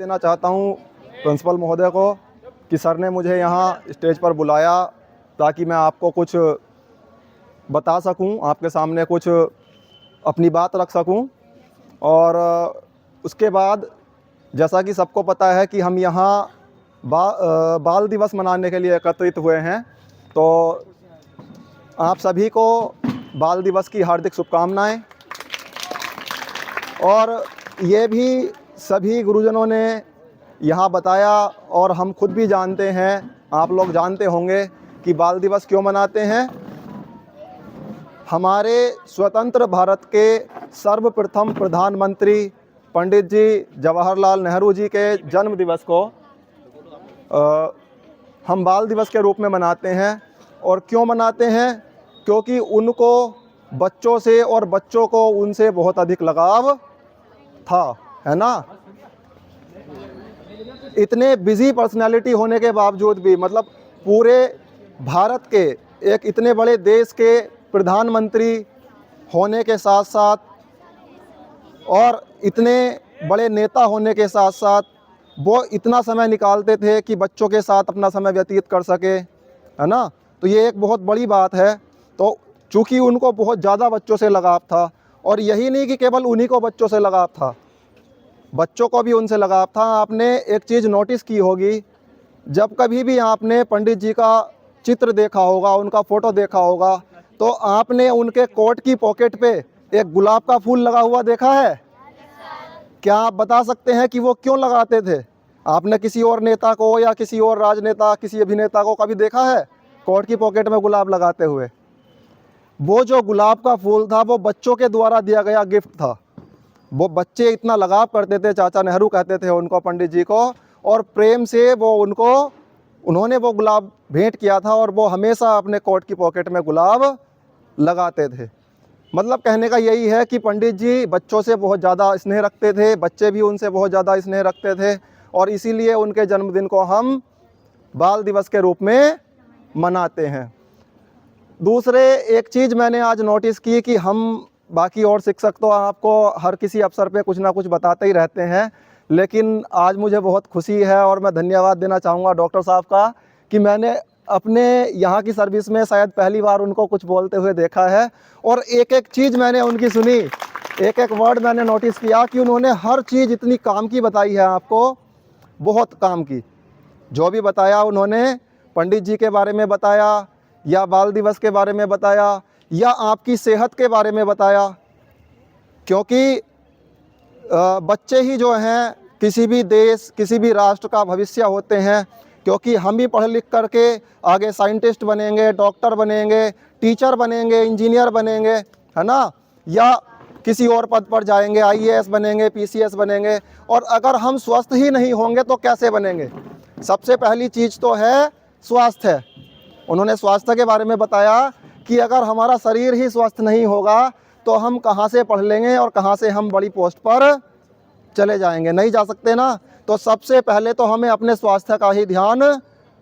देना चाहता हूँ प्रिंसिपल महोदय को कि सर ने मुझे यहाँ स्टेज पर बुलाया ताकि मैं आपको कुछ बता सकूं, आपके सामने कुछ अपनी बात रख सकूं। और उसके बाद जैसा कि सबको पता है कि हम यहाँ बाल दिवस मनाने के लिए एकत्रित हुए हैं, तो आप सभी को बाल दिवस की हार्दिक शुभकामनाएं। और ये भी सभी गुरुजनों ने यहाँ बताया और हम खुद भी जानते हैं, आप लोग जानते होंगे कि बाल दिवस क्यों मनाते हैं। हमारे स्वतंत्र भारत के सर्वप्रथम प्रधानमंत्री पंडित जी जवाहरलाल नेहरू जी के जन्म दिवस को हम बाल दिवस के रूप में मनाते हैं। और क्यों मनाते हैं? क्योंकि उनको बच्चों से और बच्चों को उनसे बहुत अधिक लगाव था, है ना। इतने बिजी पर्सनालिटी होने के बावजूद भी, मतलब पूरे भारत के एक इतने बड़े देश के प्रधानमंत्री होने के साथ साथ और इतने बड़े नेता होने के साथ साथ वो इतना समय निकालते थे कि बच्चों के साथ अपना समय व्यतीत कर सके, है ना। तो ये एक बहुत बड़ी बात है। तो चूँकि उनको बहुत ज़्यादा बच्चों से लगाव था, और यही नहीं कि केवल उन्हीं को बच्चों से लगाव था, बच्चों को भी उनसे लगाव था। आपने एक चीज़ नोटिस की होगी, जब कभी भी आपने पंडित जी का चित्र देखा होगा, उनका फ़ोटो देखा होगा, तो आपने उनके कोट की पॉकेट पे एक गुलाब का फूल लगा हुआ देखा है? क्या आप बता सकते हैं कि वो क्यों लगाते थे? आपने किसी और नेता को या किसी और राजनेता, किसी अभिनेता को कभी देखा है कोट की पॉकेट में गुलाब लगाते हुए? वो जो गुलाब का फूल था वो बच्चों के द्वारा दिया गया गिफ्ट था। वो बच्चे इतना लगाव करते थे, चाचा नेहरू कहते थे उनको, पंडित जी को, और प्रेम से उन्होंने वो गुलाब भेंट किया था, और वो हमेशा अपने कोट की पॉकेट में गुलाब लगाते थे। मतलब कहने का यही है कि पंडित जी बच्चों से बहुत ज़्यादा स्नेह रखते थे, बच्चे भी उनसे बहुत ज़्यादा स्नेह रखते थे, और इसीलिए उनके जन्मदिन को हम बाल दिवस के रूप में मनाते हैं। दूसरे एक चीज़ मैंने आज नोटिस की कि हम बाकी और शिक्षक तो आपको हर किसी अवसर पे कुछ ना कुछ बताते ही रहते हैं, लेकिन आज मुझे बहुत खुशी है और मैं धन्यवाद देना चाहूँगा डॉक्टर साहब का कि मैंने अपने यहाँ की सर्विस में शायद पहली बार उनको कुछ बोलते हुए देखा है, और एक एक चीज़ मैंने उनकी सुनी, एक एक वर्ड मैंने नोटिस किया कि उन्होंने हर चीज़ इतनी काम की बताई है आपको, बहुत काम की। जो भी बताया उन्होंने, पंडित जी के बारे में बताया, या बाल दिवस के बारे में बताया, या आपकी सेहत के बारे में बताया, क्योंकि बच्चे ही जो हैं किसी भी देश, किसी भी राष्ट्र का भविष्य होते हैं। क्योंकि हम भी पढ़ लिख करके आगे साइंटिस्ट बनेंगे, डॉक्टर बनेंगे, टीचर बनेंगे, इंजीनियर बनेंगे, है ना, या किसी और पद पर जाएंगे, IAS बनेंगे, PCS बनेंगे। और अगर हम स्वस्थ ही नहीं होंगे तो कैसे बनेंगे? सबसे पहली चीज़ तो है स्वास्थ्य। उन्होंने स्वास्थ्य के बारे में बताया कि अगर हमारा शरीर ही स्वस्थ नहीं होगा तो हम कहाँ से पढ़ लेंगे और कहाँ से हम बड़ी पोस्ट पर चले जाएंगे? नहीं जा सकते ना। तो सबसे पहले तो हमें अपने स्वास्थ्य का ही ध्यान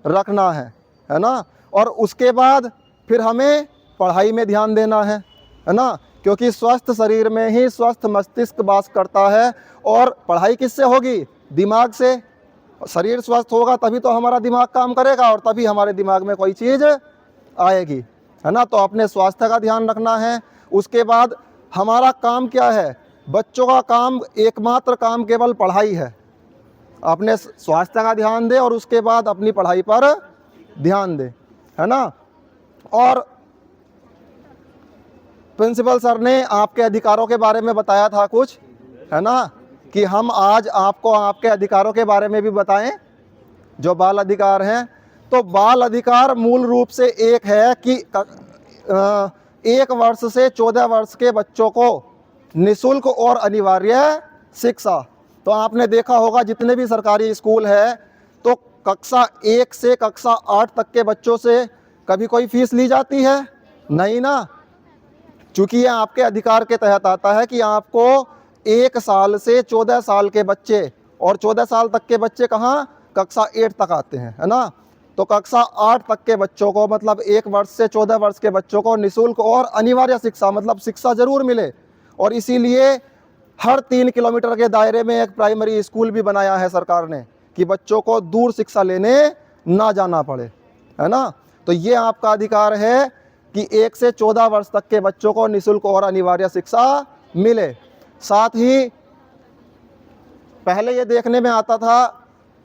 रखना है ना। और उसके बाद फिर हमें पढ़ाई में ध्यान देना है ना, क्योंकि स्वस्थ शरीर में ही स्वस्थ मस्तिष्क वास करता है। और पढ़ाई किससे होगी? दिमाग से। शरीर स्वस्थ होगा तभी तो हमारा दिमाग काम करेगा, और तभी हमारे दिमाग में कोई चीज़ आएगी, है ना। तो अपने स्वास्थ्य का ध्यान रखना है। उसके बाद हमारा काम क्या है? बच्चों का काम, एकमात्र काम केवल पढ़ाई है। अपने स्वास्थ्य का ध्यान दे और उसके बाद अपनी पढ़ाई पर ध्यान दे, है ना। और प्रिंसिपल सर ने आपके अधिकारों के बारे में बताया था कुछ, है ना, कि हम आज आपको आपके अधिकारों के बारे में भी बताएं, जो बाल अधिकार हैं। तो बाल अधिकार मूल रूप से एक है कि 1 वर्ष से 14 वर्ष के बच्चों को निःशुल्क और अनिवार्य शिक्षा। तो आपने देखा होगा जितने भी सरकारी स्कूल है, तो कक्षा 1 से कक्षा 8 तक के बच्चों से कभी कोई फीस ली जाती है? नहीं ना। चूँकि ये आपके अधिकार के तहत आता है कि आपको 1 साल से 14 साल के बच्चे, और 14 साल तक के बच्चे कहाँ? कक्षा 8 तक आते हैं, है ना। तो कक्षा 8 तक के बच्चों को, मतलब 1 वर्ष से 14 वर्ष के बच्चों को निःशुल्क और अनिवार्य शिक्षा, मतलब शिक्षा जरूर मिले। और इसीलिए हर 3 किलोमीटर के दायरे में एक प्राइमरी स्कूल भी बनाया है सरकार ने कि बच्चों को दूर शिक्षा लेने ना जाना पड़े, है ना। तो ये आपका अधिकार है कि 1 से 14 वर्ष तक के बच्चों को निःशुल्क और अनिवार्य शिक्षा मिले। साथ ही पहले ये देखने में आता था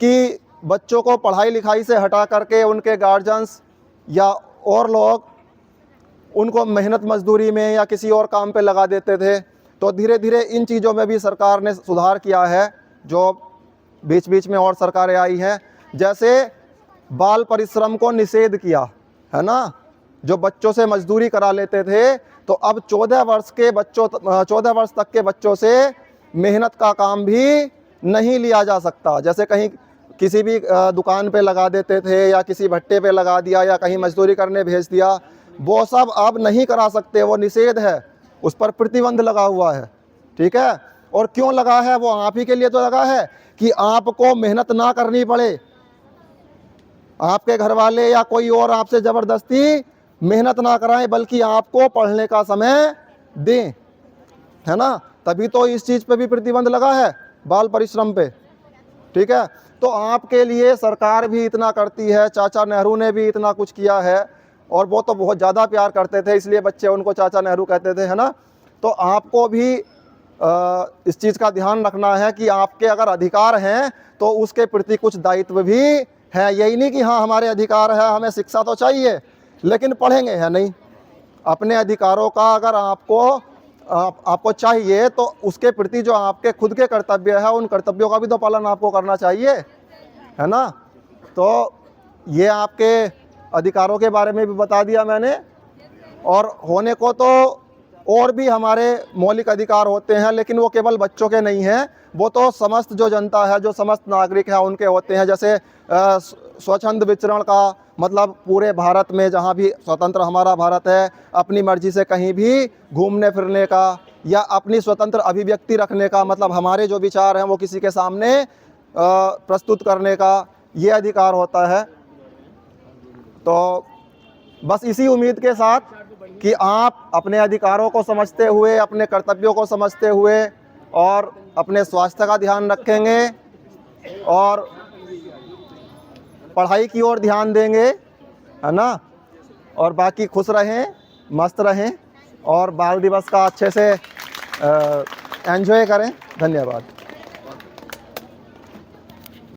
कि बच्चों को पढ़ाई लिखाई से हटा करके उनके गार्जियंस या और लोग उनको मेहनत मजदूरी में या किसी और काम पे लगा देते थे। तो धीरे धीरे इन चीज़ों में भी सरकार ने सुधार किया है, जो बीच बीच में और सरकारें आई हैं। जैसे बाल परिश्रम को निषेध किया, है ना। जो बच्चों से मजदूरी करा लेते थे, तो अब 14 वर्ष तक के बच्चों से मेहनत का काम भी नहीं लिया जा सकता। जैसे कहीं किसी भी दुकान पे लगा देते थे या किसी भट्टे पे लगा दिया या कहीं मजदूरी करने भेज दिया, वो सब अब नहीं करा सकते, वो निषेध है, उस पर प्रतिबंध लगा हुआ है, ठीक है। और क्यों लगा है? वो आप ही के लिए तो लगा है कि आपको मेहनत ना करनी पड़े, आपके घर वाले या कोई और आपसे ज़बरदस्ती मेहनत ना कराएं, बल्कि आपको पढ़ने का समय दें, है ना। तभी तो इस चीज़ पे भी प्रतिबंध लगा है, बाल परिश्रम पे, ठीक है। तो आपके लिए सरकार भी इतना करती है, चाचा नेहरू ने भी इतना कुछ किया है, और वो तो बहुत ज़्यादा प्यार करते थे, इसलिए बच्चे उनको चाचा नेहरू कहते थे, है ना। तो आपको भी इस चीज़ का ध्यान रखना है कि आपके अगर अधिकार हैं तो उसके प्रति कुछ दायित्व भी है। यही नहीं कि हाँ हमारे अधिकार है, हमें शिक्षा तो चाहिए लेकिन पढ़ेंगे, है नहीं। अपने अधिकारों का अगर आपको चाहिए तो उसके प्रति जो आपके खुद के कर्तव्य है, उन कर्तव्यों का भी तो पालन आपको करना चाहिए, है ना। तो ये आपके अधिकारों के बारे में भी बता दिया मैंने। और होने को तो और भी हमारे मौलिक अधिकार होते हैं, लेकिन वो केवल बच्चों के नहीं हैं, वो तो समस्त जो जनता है, जो समस्त नागरिक है, उनके होते हैं। जैसे स्वच्छंद विचरण का मतलब पूरे भारत में जहाँ भी स्वतंत्र हमारा भारत है, अपनी मर्जी से कहीं भी घूमने फिरने का या अपनी स्वतंत्र अभिव्यक्ति रखने का, मतलब हमारे जो विचार हैं वो किसी के सामने प्रस्तुत करने का ये अधिकार होता है। तो बस इसी उम्मीद के साथ कि आप अपने अधिकारों को समझते हुए, अपने कर्तव्यों को समझते हुए और अपने स्वास्थ्य का ध्यान रखेंगे और पढ़ाई की ओर ध्यान देंगे, है ना। और बाकी खुश रहें, मस्त रहें और बाल दिवस का अच्छे से एंजॉय करें। धन्यवाद।